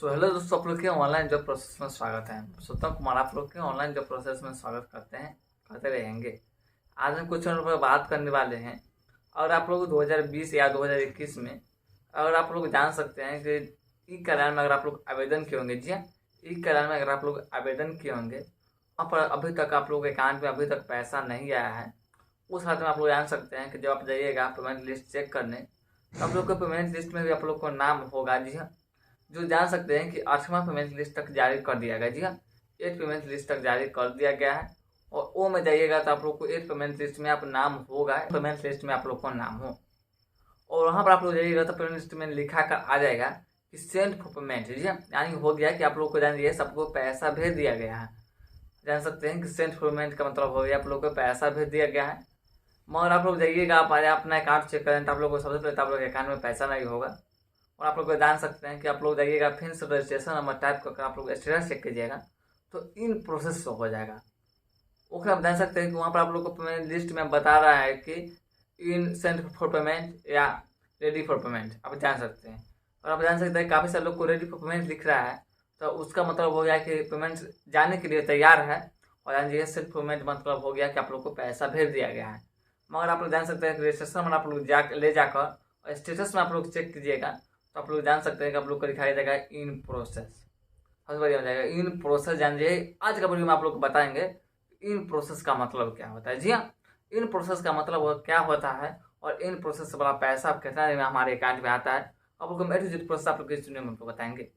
तो हेलो दोस्तों, आप लोग के ऑनलाइन जॉब प्रोसेस में स्वागत है। सुतम कुमार आप लोग के ऑनलाइन जॉब प्रोसेस में स्वागत करते हैं, करते रहेंगे। आज हम कुछ पर बात करने वाले हैं। और आप लोग 2020 या 2021 में अगर आप लोग जान सकते हैं कि ई कल्याण में अगर आप लोग आवेदन किए होंगे, जी हाँ, ई कल्याण में अगर आप लोग आवेदन किए होंगे, वहाँ पर अभी तक आप लोग के अकाउंट में अभी तक पैसा नहीं आया है। उस हालत में आप लोग जान सकते हैं कि जब आप जाइएगा पेमेंट लिस्ट चेक करने, तो आप लोग को पेमेंट लिस्ट में भी आप लोग को नाम होगा, जी हाँ। जो जान सकते हैं कि 8वां पेमेंट लिस्ट तक जारी कर दिया गया, जी हाँ, 8 पेमेंट लिस्ट तक जारी कर दिया गया है। और वो में जाइएगा तो आप लोग को 8 पेमेंट लिस्ट में आप नाम होगा, पेमेंट लिस्ट में आप लोग को नाम हो। और वहाँ पर आप लोग जाइएगा तो पेमेंट लिस्ट में लिखा कर आ जाएगा कि सेंड फॉर पेमेंट, जी हाँ, यानी हो गया कि आप लोग को जानिए सबको पैसा भेज दिया गया है। जान सकते हैं कि सेंड फॉर पेमेंट का मतलब हो गया आप लोग को पैसा भेज दिया गया है। मगर आप लोग जाइएगा, आप आए अपना अकाउंट चेक करें तो आप लोग को सबसे पहले तो आप लोग के अकाउंट में पैसा नहीं होगा। और आप लोग को जान सकते हैं कि आप लोग जाइएगा फिर से रजिस्ट्रेशन नंबर टाइप करके आप लोग स्टेटस चेक कीजिएगा तो इन प्रोसेस से हो जाएगा। ओके, आप जान सकते हैं कि वहाँ पर आप लोग को पेमेंट लिस्ट में बता रहा है कि इन सेंड फॉर पेमेंट या रेडी फॉर पेमेंट, आप जान सकते हैं। और आप जान सकते हैं काफ़ी सारे लोग को रेडी फॉर पेमेंट लिख रहा है, तो उसका मतलब हो गया कि पेमेंट जाने के लिए तैयार है। और यानी ये सेल्फ पेमेंट मतलब हो गया कि आप लोग को पैसा भेज दिया गया है। मगर आप लोग जान सकते हैं कि रजिस्ट्रेशन में आप लोग ले जाकर और स्टेटस में आप लोग चेक कीजिएगा तो आप लोग जान सकते हैं कि आप लोग को दिखाई देगा इन प्रोसेस। सबसे बढ़िया हो जाएगा इन प्रोसेस। जानिए आज का वीडियो में आप लोग को बताएंगे इन प्रोसेस का मतलब क्या होता है। जी हाँ, इन प्रोसेस का मतलब वो क्या होता है और इन प्रोसेस से बड़ा पैसा कितना दिन में हमारे अकाउंट में आता है, आप लोग को ए टू जेड प्रोसेस आप लोग इस वीडियो में आपको बताएंगे।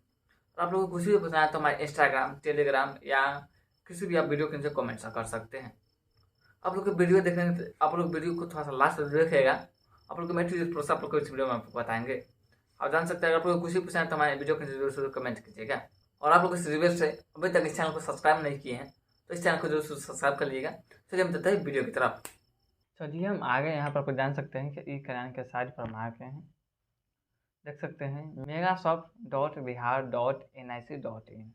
और आप लोग को कुछ भी पूछना है तो हमारे इंस्टाग्राम, टेलीग्राम या किसी भी आप वीडियो के नीचे कमेंट कर सकते हैं। आप लोग को वीडियो देखने, आप लोग वीडियो को थोड़ा सा लास्ट तक देखेगा, आप लोग को ए टू जेड प्रोसेस आप लोग को इस वीडियो में आपको बताएंगे। आप जान सकते हैं अगर आप लोग को कुछ भी पूछना है तो हमारे वीडियो के नीचे जरूर कमेंट कीजिएगा। और आप लोग इस रिक्वेस्ट से अभी तक इस चैनल को सब्सक्राइब नहीं किए हैं तो इस चैनल को जरूर सब्सक्राइब कर लीजिएगा। चलिए हम चलते हैं वीडियो की तरफ। चलिए हम आगे यहाँ पर आपको जान सकते हैं कि ई कल्याण के साइट पर हम आ गए हैं। देख सकते हैं megasoft.bihar.nic.in।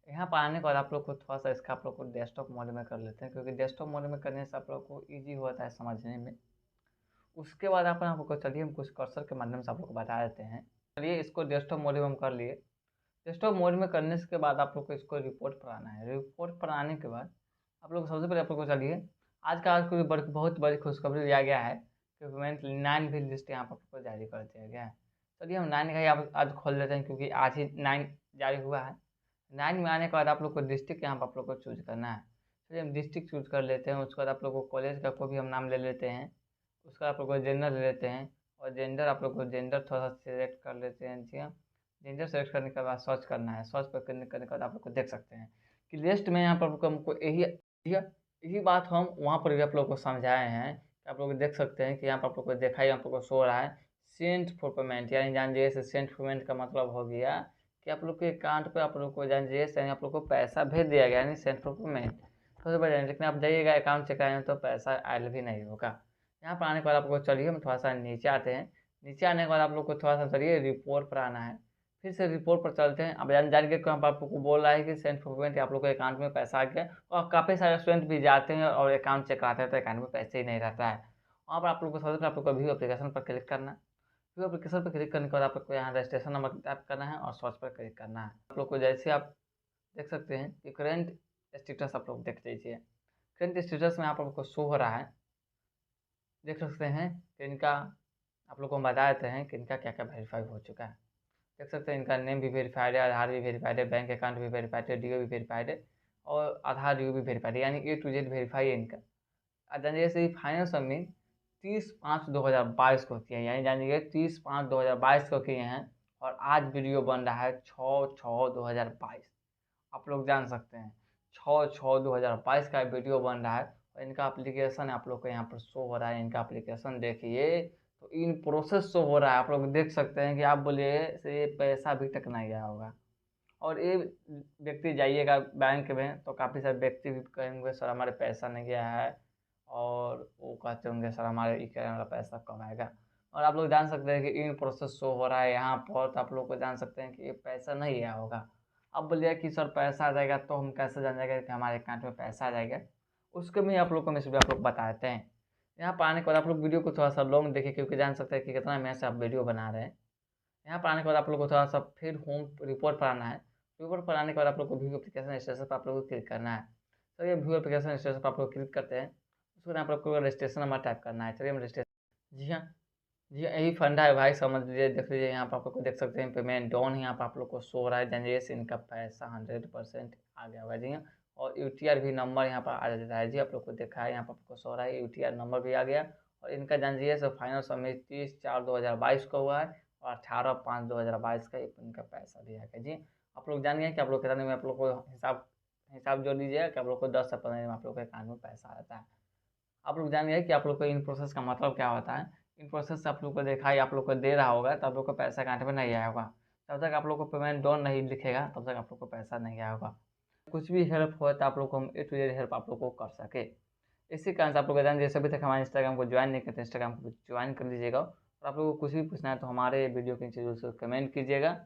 यहाँ पर आने के बाद आप लोग को थोड़ा सा इसका आप लोग को डेस्कटॉप मोड में कर लेते हैं, क्योंकि डेस्कटॉप मोड में करने से आप लोग को ईजी होता है समझने में। उसके बाद आप लोग को चलिए हम कुछ कर्सर के माध्यम से आप लोग को बता देते हैं। चलिए इसको डेस्कटॉप मोड में हम कर लिए। डेस्कटॉप मोड में करने के बाद आप लोग को इसको रिपोर्ट पर आना है। रिपोर्ट पर आने के बाद आप लोग सबसे पहले आप लोग को चलिए आज को बहुत बड़ी खुशखबरी दिया गया है कि पेमेंट 9 भी लिस्ट यहाँ पर आपको जारी कर दिया गया है। चलिए हम 9 का ही आप आज खोल लेते हैं, क्योंकि आज ही 9 जारी हुआ है। 9 में आने के बाद आप लोग को डिस्ट्रिक्ट यहाँ पर आप लोग को चूज करना है। चलिए हम डिस्ट्रिक्ट चूज कर लेते हैं। उसके बाद आप लोग को कॉलेज का कोई भी हम नाम ले लेते हैं। उसका आप लोग को जेंडर ले लेते हैं। और जेंडर आप लोग को जेंडर थोड़ा सा सिलेक्ट कर लेते हैं। जी हाँ, जेंडर सेलेक्ट करने के बाद सर्च करना है। सर्च पर करने के बाद आप लोग को देख सकते हैं कि लिस्ट में यहाँ पर हमको यही यही बात हम वहाँ पर भी आप लोग को समझाए हैं। आप लोग देख सकते हैं कि यहाँ पर आप लोग को देखा ही आप लोग को शो हो रहा है सेंट फॉर पेमेंट, यानी जानिए सेंट पेमेंट का मतलब हो गया कि आप लोग के अकाउंट पे आप लोग को जानिए आप लोग को पैसा भेज दिया गया, यानी सेंट फॉर पेमेंट। तो बढ़िया, लेकिन आप जाइएगा अकाउंट चेक कराएंगे तो पैसा आयल भी नहीं होगा। यहाँ पर आने के बाद आपको चलिए हम थोड़ा सा नीचे आते हैं। नीचे आने के बाद आप लोग को थोड़ा सा चलिए रिपोर्ट पर आना है। फिर से रिपोर्ट पर चलते हैं। अब जानिए कि हम आपको बोल रहा है कि सेंट फॉर पेमेंट आप लोग के अकाउंट में पैसा आ गया। और काफ़ी सारे स्टूडेंट भी जाते हैं और अकाउंट चेक कराते हैं तो अकाउंट में पैसे ही नहीं रहता है। वहाँ पर आप लोग को सबसे पहले आप लोग को व्यू एप्लीकेशन पर क्लिक करना है। व्यू एप्लीकेशन पर क्लिक करने के बाद आप लोग को यहाँ रजिस्ट्रेशन नंबर टाइप करना है और सर्च पर क्लिक करना है। आप लोग को जैसे आप देख सकते हैं कि करेंट स्टेटस आप लोग देख लीजिए। करेंट स्टेटस में आप लोग को शो हो रहा है, देख सकते हैं कि इनका आप लोग को हम बता देते हैं कि इनका क्या क्या वेरीफाई हो चुका है। देख सकते हैं इनका नेम भी वेरीफाइड है, आधार भी वेरीफाइड है, बैंक अकाउंट भी वेरीफाइड है, डीओ भी वेरीफाइड है और आधार डीओ भी वेरीफाइड है, यानी ए टू जेड वेरीफाई है इनका। जैसे फाइनल सबमिट 30/5/2022 को किए हैं, यानी जानिए 30/5/2022 को किए हैं। और आज वीडियो बन रहा है 6/6/2022। आप लोग जान सकते हैं 6/6/2022 का वीडियो बन रहा है। और इनका एप्लीकेशन आप लोग को यहाँ पर शो हो रहा है। इनका एप्लीकेशन देखिए तो इन प्रोसेस शो हो रहा है। आप लोग देख सकते हैं कि आप बोलिए से ये पैसा अभी तक नहीं गया होगा। और ये व्यक्ति जाइएगा बैंक में तो काफ़ी सारे व्यक्ति भी कहेंगे सर हमारे पैसा नहीं गया है, और वो कहते होंगे सर हमारे ई कल्याण का पैसा कब आएगा। और आप लोग जान सकते हैं कि इन प्रोसेस शो हो रहा है यहाँ पर, तो आप लोग को जान सकते हैं कि ये पैसा नहीं गया होगा। अब बोलिए कि सर पैसा आ जाएगा तो हम कैसे जान जाएगा कि हमारे अकाउंट में पैसा आ जाएगा, उसके में आप लोग को मैं आप लोग बता देते हैं। यहाँ पर आने के बाद आप लोग वीडियो को थोड़ा सा लॉन्ग देखिए, क्योंकि जान सकते हैं कि कितना मेहनत से आप वीडियो बना रहे हैं। यहाँ पर आने के बाद आप लोग को थोड़ा-सा फिर होम रिपोर्ट पर आना है। रिपोर्ट पर आने के बाद आप लोग को व्यू एप्लीकेशन स्टेटस पर आप लोग को क्लिक करना है। चलिए व्यू एप्लीकेशन स्टेटस पर आप लोग क्लिक करते हैं। उसके बाद आप लोग को रजिस्ट्रेशन नंबर टाइप करना है। चलिए हम रजिस्ट्रेशन जी हाँ, जी हाँ, यही फंडा है भाई, समझ लीजिए। देख लीजिए यहाँ पर आप लोग को देख सकते हैं पेमेंट डाउन यहाँ पर आप लोग को शो हो रहा है। जनवरी से इनका पैसा 100% आ गया होगा। जी हाँ, और यूटीआर भी नंबर यहाँ पर आ जाता है। जी आप लोग को देखा है यहाँ पर आपको शो हो रहा है, यूटीआर नंबर भी आ गया। और इनका जानजिए से फाइनल सबमिट 30/4/2022 को हुआ है और 18/5/2022 का इनका पैसा भी आएगा। जी आप लोग जान गए कि आप लोग कितने में आप लोग को हिसाब हिसाब जोड़ लीजिएगा कि आप लोग को 10 से 15 दिन में आप लोग के अकाउंट में पैसा आ जाता है। आप लोग जान गए कि आप लोग को इन प्रोसेस का मतलब क्या होता है। इन प्रोसेस से आप लोग को देखा ही आप लोग को दे रहा होगा, तो आप लोग को पैसा अकाउंट में नहीं आया होगा। जब तक आप लोग को पेमेंट डाउन नहीं दिखेगा तब तक आप लोग को पैसा नहीं आया होगा। कुछ भी हेल्प हो तो आप लोग को हम ए टू जेड हेल्प आप लोग को कर सके। इसी कारण से आप लोग जान जैसे अभी तक हमारे इंस्टाग्राम को ज्वाइन नहीं करते, इंस्टाग्राम को ज्वाइन कर लीजिएगा। और आप लोग को कुछ भी पूछना है तो हमारे वीडियो के नीचे जरूर कमेंट कीजिएगा।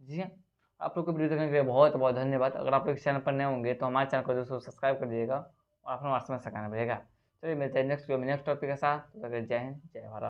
जी हाँ, आप लोग को वीडियो देखने के लिए बहुत बहुत धन्यवाद। अगर आप लोग इस चैनल पर नए होंगे तो हमारे चैनल को जरूर सब्सक्राइब कर दीजिएगा और अपना व्हाट्सएप में सकाना पड़ेगा। चलिए मिलते हैं नेक्स्ट वीडियो में नेक्स्ट टॉपिक के साथ। जय हिंद, जय भारत।